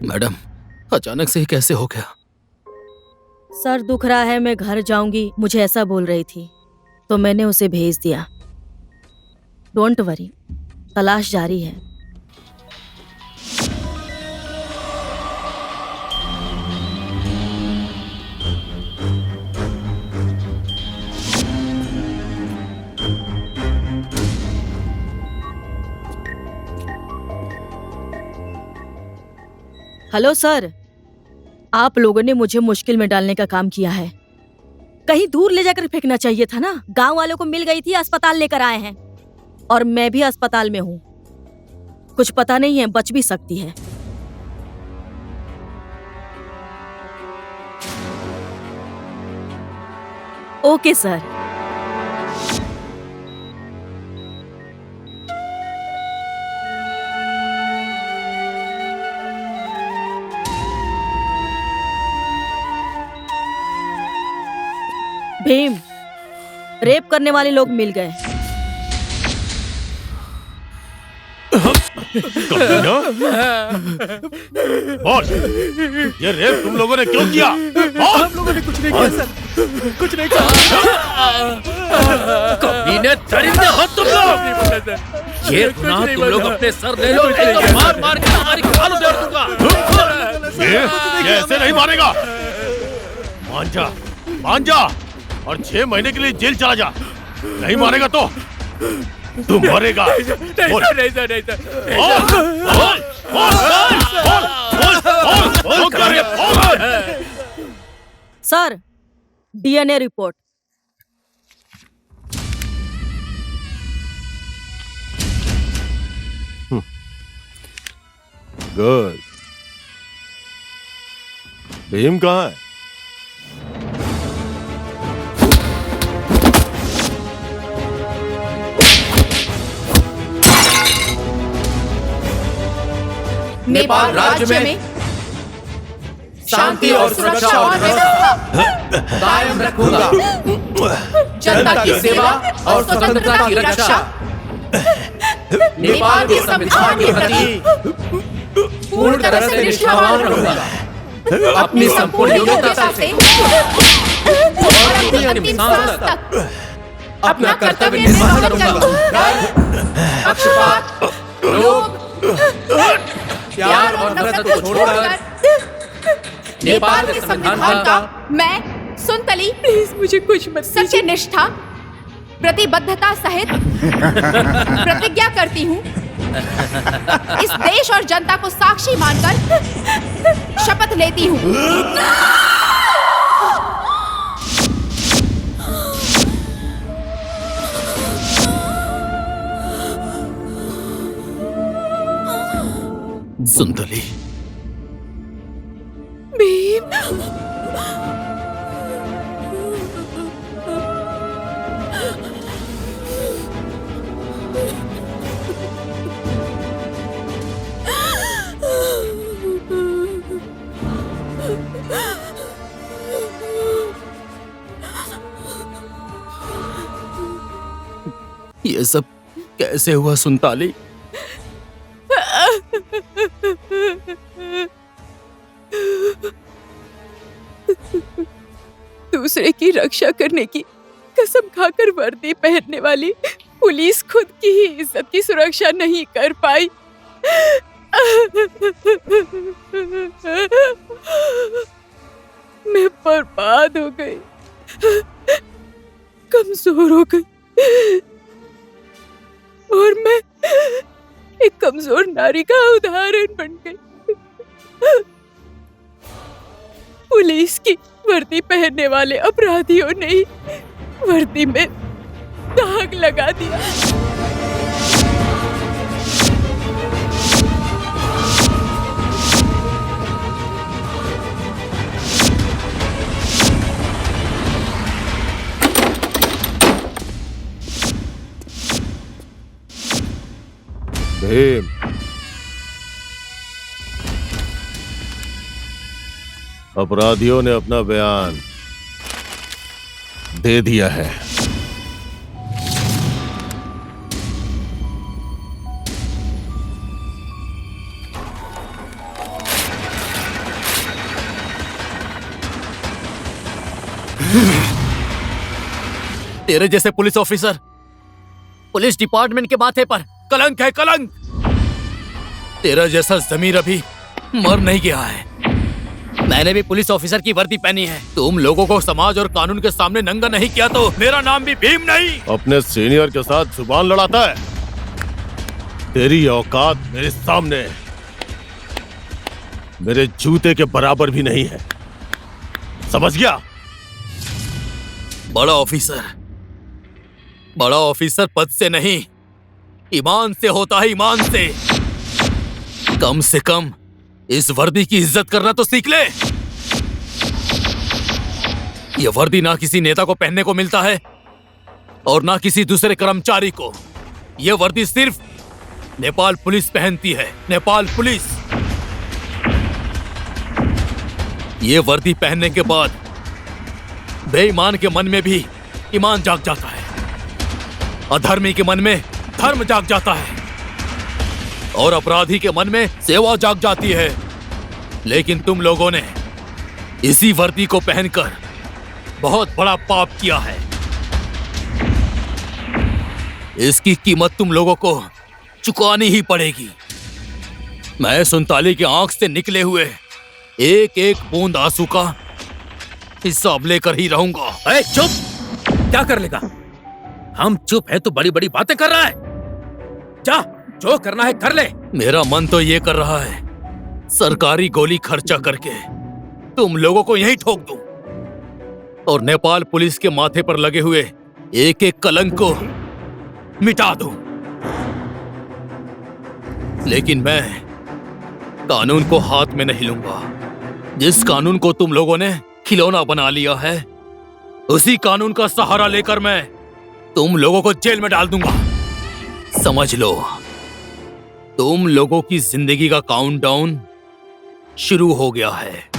Madam, अचानक से ही कैसे हो गया? सर दुख रहा है, मैं घर जाऊंगी, मुझे ऐसा बोल रही थी तो मैंने उसे भेज दिया। डोंट वरी, तलाश जारी है। हेलो सर, आप लोगों ने मुझे मुश्किल में डालने का काम किया है। कहीं दूर ले जाकर फेंकना चाहिए था ना। गांव वालों को मिल गई थी, अस्पताल लेकर आए हैं और मैं भी अस्पताल में हूँ। कुछ पता नहीं है, बच भी सकती है। Okay sir. भीम, रेप करने वाले लोग मिल गए। बोल, ये रेप तुम लोगों ने क्यों किया? हम लोगों ने कुछ नहीं किया सर, कुछ नहीं किया। कमीने दरिंदे हो तुम लोग। ये गुनाह तुम लोग अपने सर ले लो, नहीं तो मार मार के तुम्हारी खाल उधेड़ दूंगा। ये ऐसे नहीं मारेगा। मान जा और 6 महीने के लिए जेल चला जा। नहीं मारेगा तो तू मरेगा। Sir, DNA report. Good. Bhim कहाँ है? नेपाल राज्य में शांति और सुरक्षा और व्यवस्था कायम रखूंगा। जनता की सेवा और स्वतंत्रता की रक्षा नेपाल के संविधान के प्रति पूर्ण तरह से निष्ठावान रहूंगा। अपनी संपूर्ण योग्यता से और अपनी अंतिम सांस तक अपना कर्तव्य निर्वाह करूंगा। पक्षपात, लोभ, प्यार और नफरत को छोड़कर नेपाल के संविधान का मैं सुनतली, प्लीज मुझे कुछ मत। सच्ची निष्ठा, प्रतिबद्धता सहित प्रतिज्ञा करती हूँ इस देश और जनता को साक्षी मानकर शपथ लेती हूँ। सुंदली, भीम, ये सब कैसे हुआ सुनताली? दूसरे की रक्षा करने की कसम खाकर वर्दी पहनने वाली पुलिस खुद की ही इज्जत की सुरक्षा नहीं कर पाई। मैं बर्बाद हो गई, कमजोर हो गई और मैं एक कमजोर नारी का उदाहरण बन गई। पुलिस की वर्दी पहनने वाले अपराधियों ने ही वर्दी में दाग लगा दिया। भीम, अपराधियों ने अपना बयान दे दिया है। तेरे जैसे पुलिस ऑफिसर पुलिस डिपार्टमेंट के माथे पर कलंक है, कलंक। तेरा जैसा जमीर अभी मर नहीं गया है। मैंने भी पुलिस ऑफिसर की वर्दी पहनी है। तुम लोगों को समाज और कानून के सामने नंगा नहीं किया तो मेरा नाम भी भीम नहीं। अपने सीनियर के साथ जुबान लड़ाता है। तेरी औकात मेरे सामने मेरे जूते के बराबर भी नहीं है, समझ गया? बड़ा ऑफिसर पद से नहीं, ईमान से होता है, ईमान से। कम से कम इस वर्दी की इज्जत करना तो सीख ले। यह वर्दी ना किसी नेता को पहनने को मिलता है और ना किसी दूसरे कर्मचारी को। यह वर्दी सिर्फ नेपाल पुलिस पहनती है, नेपाल पुलिस। ये वर्दी पहनने के बाद बेईमान के मन में भी ईमान जाग जाता है, अधर्मी के मन में धर्म जाग जाता है और अपराधी के मन में सेवा जाग जाती है। लेकिन तुम लोगों ने इसी वर्दी को पहनकर बहुत बड़ा पाप किया है। इसकी कीमत तुम लोगों को चुकानी ही पड़ेगी। मैं सुनताली की आंख से निकले हुए एक एक बूंद आंसू का हिसाब लेकर ही रहूंगा। अरे चुप! क्या कर लेगा? हम चुप है तो बड़ी बड़ी बातें कर रहा है। जा, जो करना है कर ले। मेरा मन तो ये कर रहा है सरकारी गोली खर्चा करके तुम लोगों को यहीं ठोक दूं और नेपाल पुलिस के माथे पर लगे हुए एक एक कलंक को मिटा दूं। लेकिन मैं कानून को हाथ में नहीं लूंगा। जिस कानून को तुम लोगों ने खिलौना बना लिया है, उसी कानून का सहारा लेकर मैं तुम लोगों को जेल में डाल दूंगा। समझ लो, तुम लोगों की जिंदगी का काउंटडाउन शुरू हो गया है।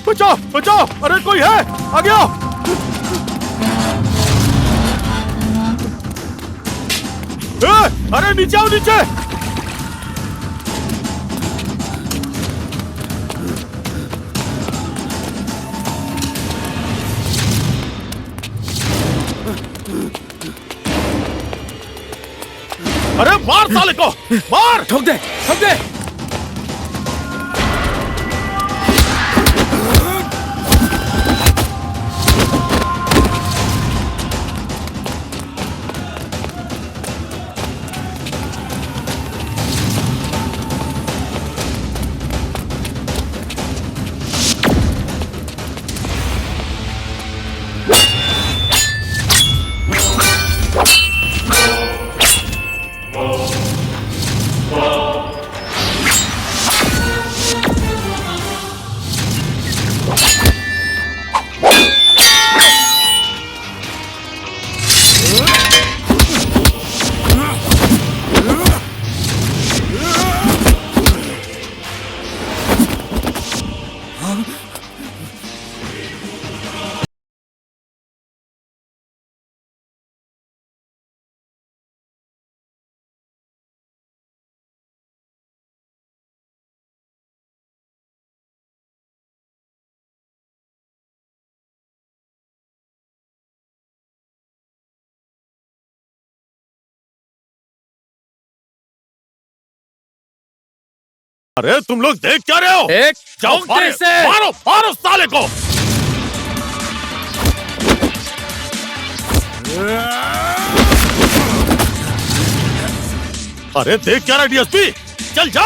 बचाओ बचाओ! अरे कोई है, आ गया! अरे नीचे आओ, नीचे! अरे मार साले को, मार! ठोक दे, ठोक दे! अरे तुम लोग देख क्या रहे हो? एक जाओ उंगली मारो, से मारो मारो साले को। अरे देख क्या रहा डीएसपी, चल जा।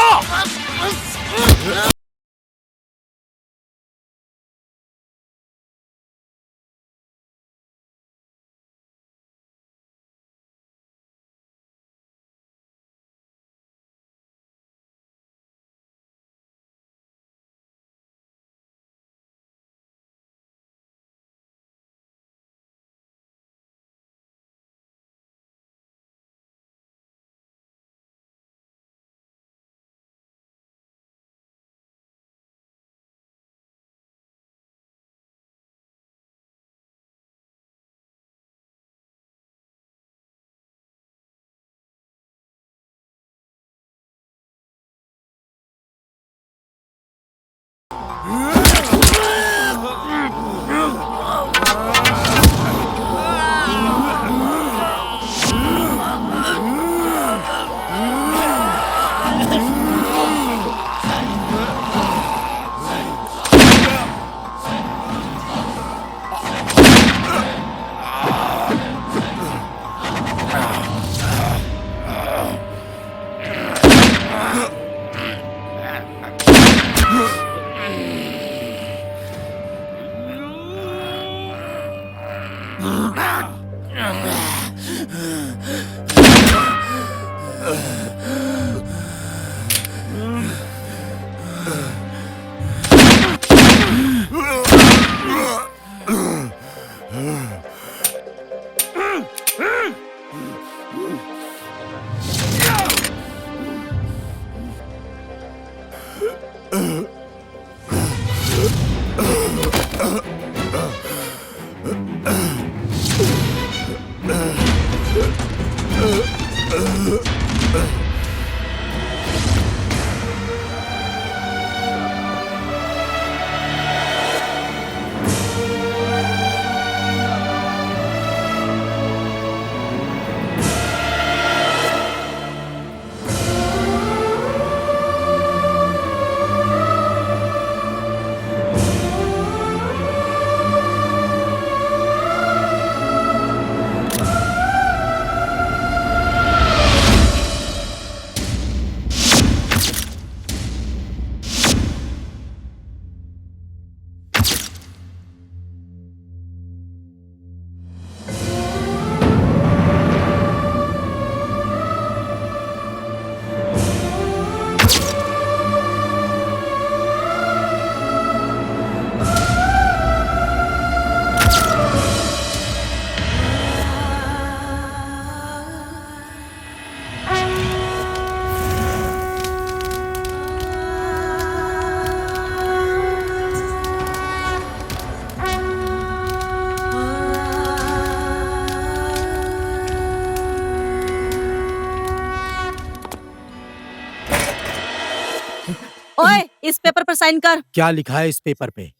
ओए, इस पेपर पर साइन कर। क्या लिखा है इस पेपर पे?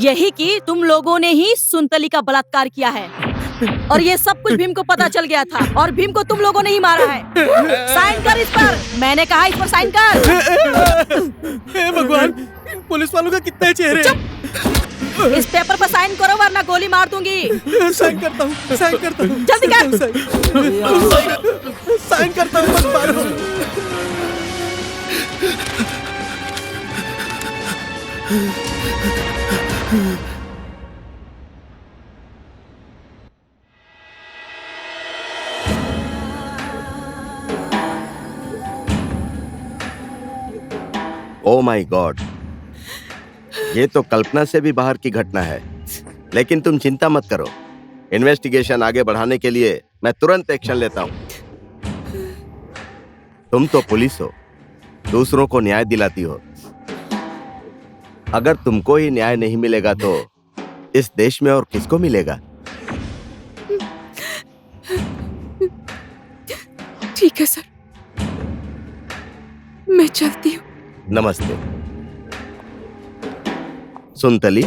यही कि तुम लोगों ने ही सुनतली का बलात्कार किया है और ये सब कुछ भीम को पता चल गया था और भीम को तुम लोगों ने ही मारा है। साइन कर इस पर। मैंने कहा इस पर साइन कर। हे भगवान, इन पुलिस वालों का कितने चेहरे। इस पेपर पर साइन करो वरना गोली मार दूंगी। साइन करता हूँ, साइन करता हूँ। जल्दी कर। साइन करता हूँ, बस मारो। ओ माय गॉड, ये तो कल्पना से भी बाहर की घटना है। लेकिन तुम चिंता मत करो, इन्वेस्टिगेशन आगे बढ़ाने के लिए मैं तुरंत एक्शन लेता हूं। तुम तो पुलिस हो, दूसरों को न्याय दिलाती हो। अगर तुमको ही न्याय नहीं मिलेगा तो इस देश में और किसको मिलेगा? ठीक है सर, मैं चलती हूँ। नमस्ते। सुनतली,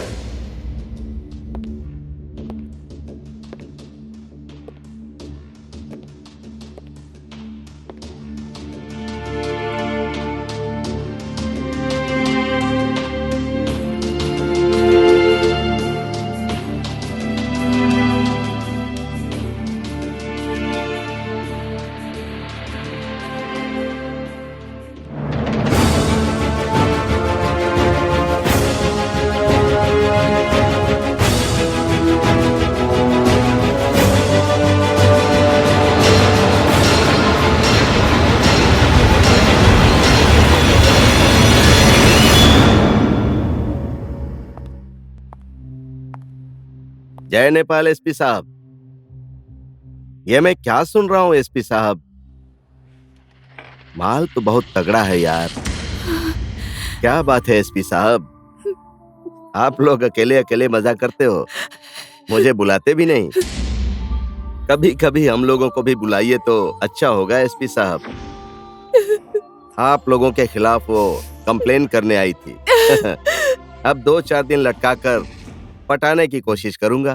जय नेपाल एसपी साहब। ये मैं क्या सुन रहा हूँ एसपी साहब? माल तो बहुत तगड़ा है यार। क्या बात है एसपी साहब, आप लोग अकेले अकेले मजा करते हो, मुझे बुलाते भी नहीं। कभी कभी हम लोगों को भी बुलाइए तो अच्छा होगा एसपी साहब। आप लोगों के खिलाफ वो कंप्लेन करने आई थी। अब 2-4 दिन लटकाकर पटाने की कोशिश करूंगा।